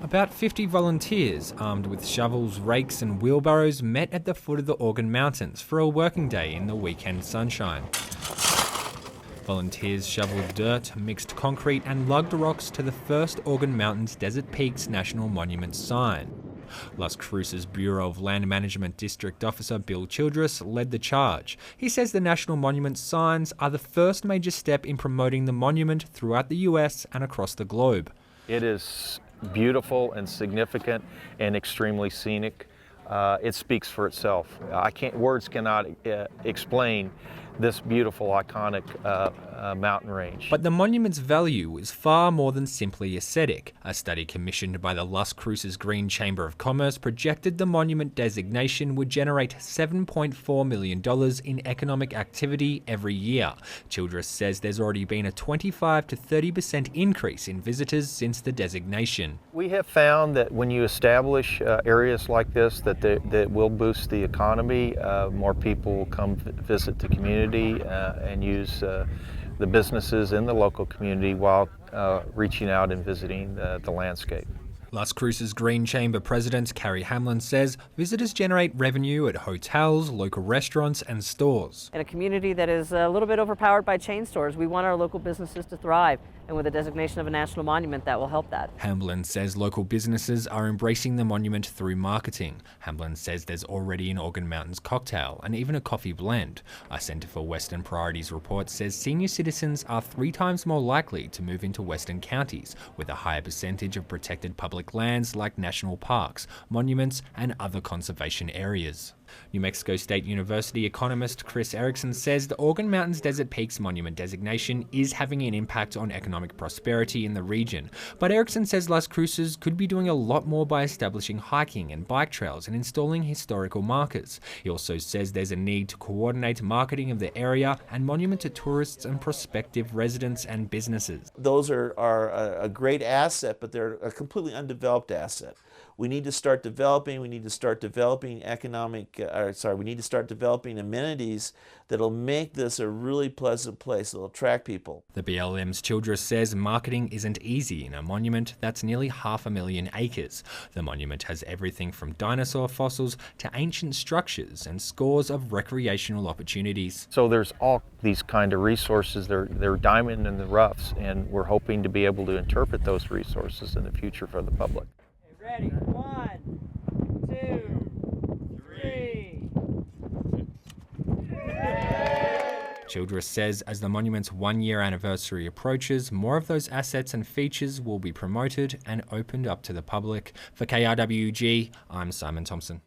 About 50 volunteers, armed with shovels, rakes and wheelbarrows, met at the foot of the Organ Mountains for a working day in the weekend sunshine. Volunteers shoveled dirt, mixed concrete and lugged rocks to the first Organ Mountains Desert Peaks National Monument sign. Las Cruces Bureau of Land Management District Officer Bill Childress led the charge. He says the National Monument signs are the first major step in promoting the monument throughout the US and across the globe. It is beautiful and significant and extremely scenic. It speaks for itself. Words cannot explain this beautiful, iconic mountain range. But the monument's value is far more than simply aesthetic. A study commissioned by the Las Cruces Green Chamber of Commerce projected the monument designation would generate $7.4 million in economic activity every year. Childress says there's already been a 25 to 30% increase in visitors since the designation. We have found that when you establish areas like this, that will boost the economy. More people will come visit the community and use the businesses in the local community while reaching out and visiting the landscape. Las Cruces Green Chamber President Carrie Hamlin says visitors generate revenue at hotels, local restaurants and stores. In a community that is a little bit overpowered by chain stores, we want our local businesses to thrive. And with the designation of a national monument, that will help that. Hamlin says local businesses are embracing the monument through marketing. Hamlin says there's already an Organ Mountains cocktail and even a coffee blend. A Centre for Western Priorities report says senior citizens are 3 times more likely to move into Western counties, with a higher percentage of protected public lands like national parks, monuments and other conservation areas. New Mexico State University economist Chris Erickson says the Organ Mountains Desert Peaks Monument designation is having an impact on economic prosperity in the region. But Erickson says Las Cruces could be doing a lot more by establishing hiking and bike trails and installing historical markers. He also says there's a need to coordinate marketing of the area and monument to tourists and prospective residents and businesses. Those are a great asset, but they're a completely undeveloped asset. We need to start developing amenities that'll make this a really pleasant place, that'll attract people. The BLM's Childress says marketing isn't easy in a monument that's nearly 500,000 acres. The monument has everything from dinosaur fossils to ancient structures and scores of recreational opportunities. So there's all these kind of resources, they're diamond in the roughs, and we're hoping to be able to interpret those resources in the future for the public. Ready? 1, 2, 3. Childress says as the monument's 1-year anniversary approaches, more of those assets and features will be promoted and opened up to the public. For KRWG, I'm Simon Thompson.